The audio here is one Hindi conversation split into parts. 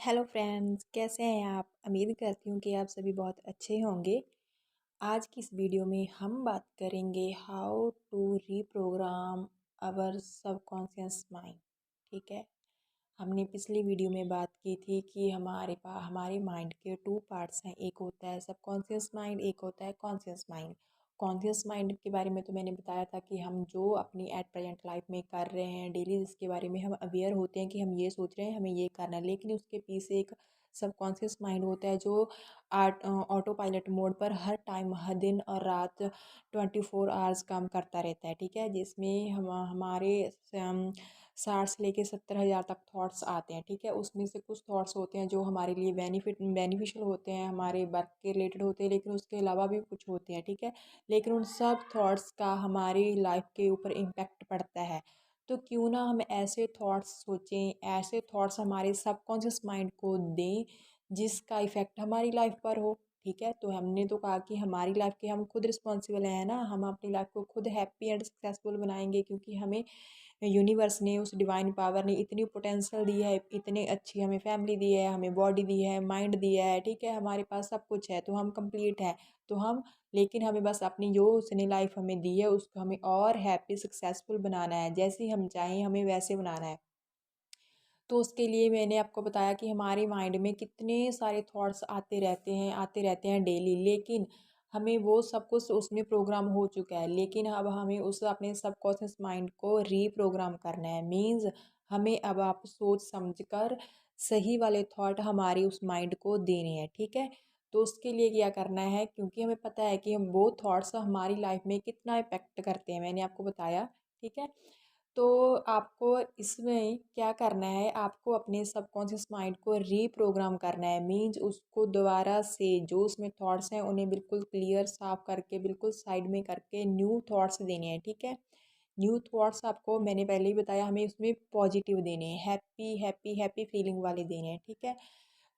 हेलो फ्रेंड्स, कैसे हैं आप? उम्मीद करती हूँ कि आप सभी बहुत अच्छे होंगे। आज की इस वीडियो में हम बात करेंगे how to reprogram our subconscious mind. ठीक है, हमने पिछली वीडियो में बात की थी कि हमारे माइंड के टू पार्ट्स हैं। एक होता है सबकॉन्शियस माइंड, एक होता है कॉन्शियस माइंड। कॉन्शियस माइंड के बारे में तो मैंने बताया था कि हम जो अपनी एट प्रेजेंट लाइफ में कर रहे हैं डेली, जिसके बारे में हम अवेयर होते हैं कि हम ये सोच रहे हैं, हमें ये करना है, लेकिन उसके पीछे एक सबकॉन्शियस माइंड होता है जो ऑटो पायलट मोड पर हर टाइम, हर दिन और रात 24 आवर्स काम करता रहता है। ठीक है, जिसमें हमारे 60 से लेके 70 हज़ार तक थॉट्स आते हैं। ठीक है, उसमें से कुछ थॉट्स होते हैं जो हमारे लिए बेनिफिशियल होते हैं, हमारे वर्क के रिलेटेड होते हैं, लेकिन उसके अलावा भी कुछ होते हैं। ठीक है, लेकिन उन सब थॉट्स का हमारी लाइफ के ऊपर इम्पैक्ट पड़ता है। तो क्यों ना हम ऐसे थॉट्स सोचें, ऐसे थॉट्स हमारे सबकॉन्शियस माइंड को दें जिसका इफ़ेक्ट हमारी लाइफ पर हो। ठीक है, तो हमने तो कहा कि हमारी लाइफ के हम खुद रिस्पॉन्सिबल हैं ना, हम अपनी लाइफ को खुद हैप्पी एंड सक्सेसफुल बनाएंगे, क्योंकि हमें यूनिवर्स ने, उस डिवाइन पावर ने इतनी पोटेंशियल दी है, इतनी अच्छी हमें फैमिली दी है, हमें बॉडी दी है, माइंड दिया है। ठीक है, हमारे पास सब कुछ है, तो हम कंप्लीट हैं। तो हम लेकिन हमें बस अपनी जो उसने लाइफ हमें दी है उसको हमें और हैप्पी सक्सेसफुल बनाना है, जैसे हम चाहें हमें वैसे बनाना है। तो उसके लिए मैंने आपको बताया कि हमारे माइंड में कितने सारे थॉट्स आते रहते हैं डेली, लेकिन हमें वो सब कुछ उसमें प्रोग्राम हो चुका है, लेकिन अब हमें उस अपने सबकॉन्शियस माइंड को रीप्रोग्राम करना है। मीन्स हमें अब आप सोच समझ कर सही वाले थॉट हमारे उस माइंड को देने हैं। ठीक है, तो उसके लिए क्या करना है, क्योंकि हमें पता है कि हम वो थॉट्स हमारी लाइफ में कितना इफेक्ट करते हैं, मैंने आपको बताया। ठीक है, तो आपको इसमें क्या करना है, आपको अपने सबकॉन्शियस माइंड को रीप्रोग्राम करना है। मीन्स उसको दोबारा से जो उसमें थॉट्स हैं उन्हें बिल्कुल क्लियर, साफ करके, बिल्कुल साइड में करके न्यू थॉट्स देने हैं। ठीक है, न्यू थॉट्स आपको मैंने पहले ही बताया, हमें उसमें पॉजिटिव देने हैं, हैप्पी हैप्पी हैप्पी फीलिंग वाले देने हैं। ठीक है,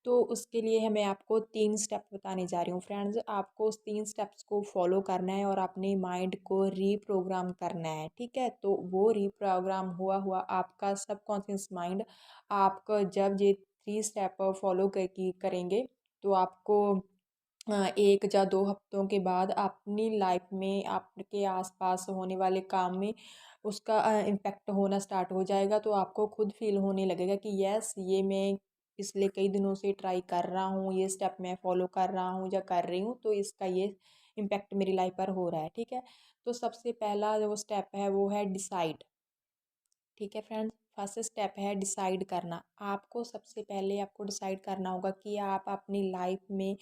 तो उसके लिए मैं आपको 3 स्टेप बताने जा रही हूँ फ्रेंड्स। आपको उस 3 स्टेप्स को फॉलो करना है और अपने माइंड को रीप्रोग्राम करना है। ठीक है, तो वो रीप्रोग्राम हुआ हुआ आपका सबकॉन्शियस माइंड आपका जब ये 3 स्टेप फॉलो करेंगे, तो आपको 1 या 2 हफ्तों के बाद अपनी लाइफ में आपके आसपास होने वाले काम में उसका इम्पेक्ट होना स्टार्ट हो जाएगा। तो आपको खुद फील होने लगेगा कि यस, ये मैं पिछले कई दिनों से ट्राई कर रहा हूँ, ये स्टेप मैं फॉलो कर रहा हूँ या कर रही हूँ, तो इसका ये इम्पेक्ट मेरी लाइफ पर हो रहा है। ठीक है, तो सबसे पहला जो स्टेप है वो है डिसाइड। ठीक है फ्रेंड्स, फर्स्ट स्टेप है डिसाइड करना। आपको सबसे पहले आपको डिसाइड करना होगा कि आप अपनी लाइफ में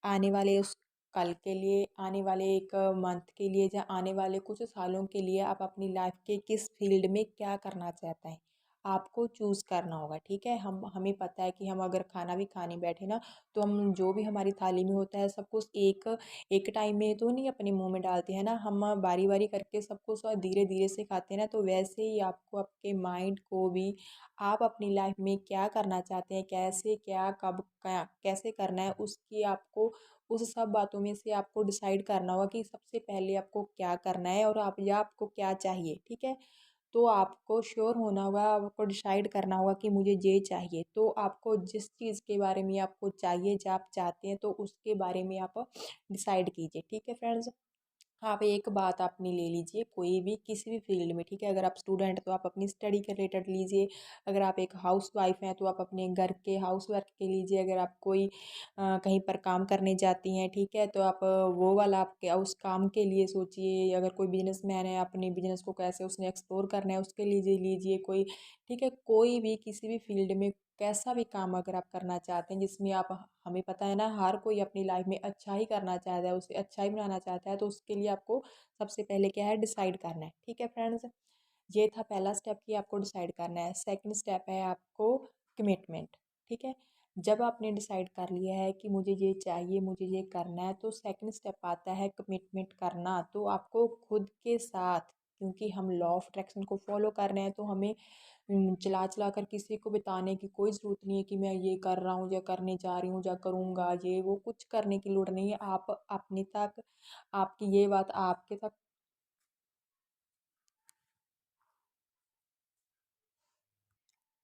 आने वाले उस कल के लिए, आने वाले एक मंथ के लिए या आने वाले कुछ सालों के लिए आप अपनी लाइफ के किस फील्ड में क्या करना चाहते हैं, आपको चूज़ करना होगा। ठीक है, हमें पता है कि हम अगर खाना भी खाने बैठे ना, तो हम जो भी हमारी थाली में होता है सब कुछ एक एक टाइम में तो नहीं अपने मुंह में डालते हैं ना, हम बारी बारी करके सब कुछ और धीरे धीरे से खाते हैं ना। तो वैसे ही आपको आपके माइंड को भी आप अपनी लाइफ में क्या करना चाहते हैं, कैसे, क्या, कब, क्या, कैसे करना है, उसकी आपको उस सब बातों में से आपको डिसाइड करना होगा कि सबसे पहले आपको क्या करना है और आप या आपको क्या चाहिए। ठीक है, तो आपको श्योर होना होगा, आपको डिसाइड करना होगा कि मुझे ये चाहिए। तो आपको जिस चीज़ के बारे में आपको चाहिए, जो आप चाहते हैं, तो उसके बारे में आप डिसाइड कीजिए। ठीक है फ्रेंड्स, आप एक बात आपने ले लीजिए, कोई भी किसी भी फील्ड में। ठीक है, अगर आप स्टूडेंट तो आप अपनी स्टडी के रिलेटेड लीजिए, अगर आप एक हाउस वाइफ हैं तो आप अपने घर के हाउस वर्क के लीजिए, अगर आप कोई कहीं पर काम करने जाती हैं, ठीक है, तो आप वो वाला आपके उस काम के लिए सोचिए। अगर कोई बिजनेसमैन है, अपने बिजनेस को कैसे उसने एक्सप्लोर करना है उसके लिए लीजिए कोई। ठीक है, कोई भी किसी भी फील्ड में कैसा भी काम अगर आप करना चाहते हैं जिसमें आप, हमें पता है ना, हर कोई अपनी लाइफ में अच्छा ही करना चाहता है, उसे अच्छा ही बनाना चाहता है, तो उसके लिए आपको सबसे पहले क्या है, डिसाइड करना है। ठीक है फ्रेंड्स, ये था पहला स्टेप कि आपको डिसाइड करना है। सेकंड स्टेप है आपको कमिटमेंट। ठीक है, जब आपने डिसाइड कर लिया है कि मुझे ये चाहिए, मुझे ये करना है, तो सेकंड स्टेप आता है कमिटमेंट करना। तो आपको खुद के साथ, क्योंकि हम लॉ ऑफ अट्रैक्शन को फॉलो कर रहे हैं, तो हमें चला चला कर किसी को बताने की कोई ज़रूरत नहीं है कि मैं ये कर रहा हूँ या करने जा रही हूँ या करूँगा, ये वो कुछ करने की लोड़ नहीं है। आप अपने तक, आपकी ये बात आपके तक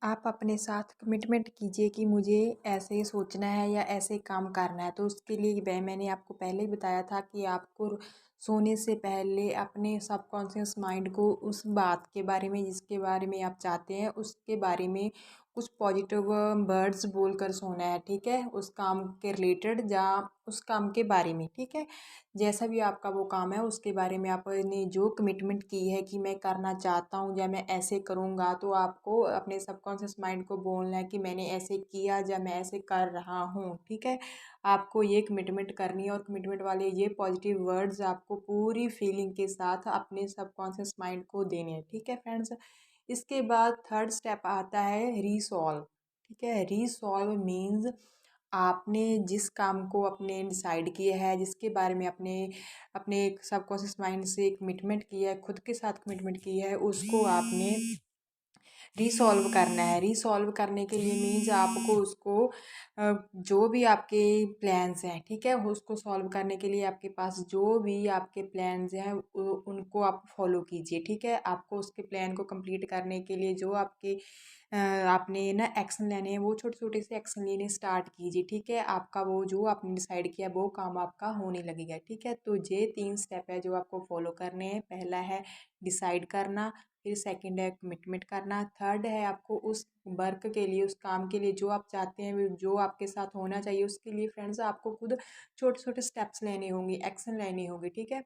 आप अपने साथ कमिटमेंट कीजिए कि मुझे ऐसे सोचना है या ऐसे काम करना है। तो उसके लिए मैंने आपको पहले ही बताया था कि आपको सोने से पहले अपने सबकॉन्शियस माइंड को उस बात के बारे में, जिसके बारे में आप चाहते हैं, उसके बारे में कुछ पॉजिटिव वर्ड्स बोलकर सोना है, ठीक है? उस काम के रिलेटेड या उस काम के बारे में, ठीक है? जैसा भी आपका वो काम है उसके बारे में आपने जो कमिटमेंट की है कि मैं करना चाहता हूँ या मैं ऐसे करूँगा, तो आपको अपने सबकॉन्शियस माइंड को बोलना है कि मैंने ऐसे किया या मैं ऐसे कर रहा हूँ, ठीक है? आपको ये कमिटमेंट करनी है और कमिटमेंट वाले ये पॉजिटिव वर्ड्स आपको पूरी फीलिंग के साथ अपने सबकॉन्शियस माइंड को देने हैं, ठीक है फ्रेंड्स? इसके बाद थर्ड स्टेप आता है रीसॉल्व, ठीक है? रीसॉल्व मीन्स आपने जिस काम को अपने डिसाइड किया है, जिसके बारे में अपने अपने सबकॉन्शियस माइंड से कमिटमेंट किया है, खुद के साथ कमिटमेंट की है, उसको आपने रीसॉल्व करना है। रीसॉल्व करने के लिए मीन्स आपको उसको जो भी आपके प्लान्स हैं, ठीक है? उसको सॉल्व करने के लिए आपके पास जो भी आपके प्लान्स हैं उनको आप फॉलो कीजिए, ठीक है? आपको उसके प्लान को कंप्लीट करने के लिए जो आपके आपने ना एक्शन लेने हैं, वो छोटे छोटे से एक्शन लेने स्टार्ट कीजिए, ठीक है? आपका वो जो आपने डिसाइड किया वो काम आपका होने लगेगा, ठीक है? तो ये 3 स्टेप है जो आपको फॉलो करने हैं। पहला है डिसाइड करना, फिर सेकंड है कमिटमेंट करना, थर्ड है आपको उस वर्क के लिए, उस काम के लिए जो आप चाहते हैं, जो आपके साथ होना चाहिए, उसके लिए फ्रेंड्स आपको खुद छोटे छोटे स्टेप्स लेने होंगे, एक्शन लेने होंगे, ठीक है?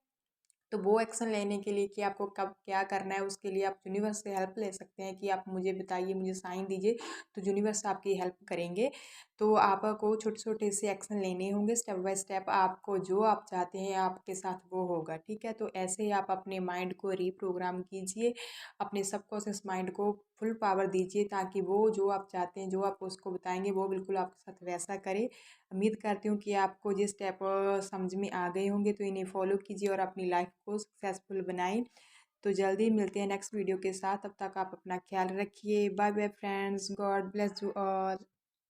तो वो एक्शन लेने के लिए कि आपको कब क्या करना है, उसके लिए आप यूनिवर्स से हेल्प ले सकते हैं कि आप मुझे बताइए, मुझे साइन दीजिए, तो यूनिवर्स आपकी हेल्प करेंगे। तो आपको छोटे छोटे से एक्शन लेने होंगे, स्टेप बाय स्टेप आपको जो आप चाहते हैं आपके साथ वो होगा, ठीक है? तो ऐसे ही आप अपने माइंड को रीप्रोग्राम कीजिए, अपने सबकॉन्शियस माइंड को फुल पावर दीजिए, ताकि वो जो आप चाहते हैं, जो आप उसको बताएंगे, वो बिल्कुल आपके साथ वैसा करे। उम्मीद करती हूँ कि आपको ये स्टेप समझ में आ गए होंगे, तो इन्हें फॉलो कीजिए और अपनी लाइफ को सक्सेसफुल बनाएं। तो जल्दी मिलते हैं नेक्स्ट वीडियो के साथ, तब तक आप अपना ख्याल रखिए। Bye bye friends, God bless you all.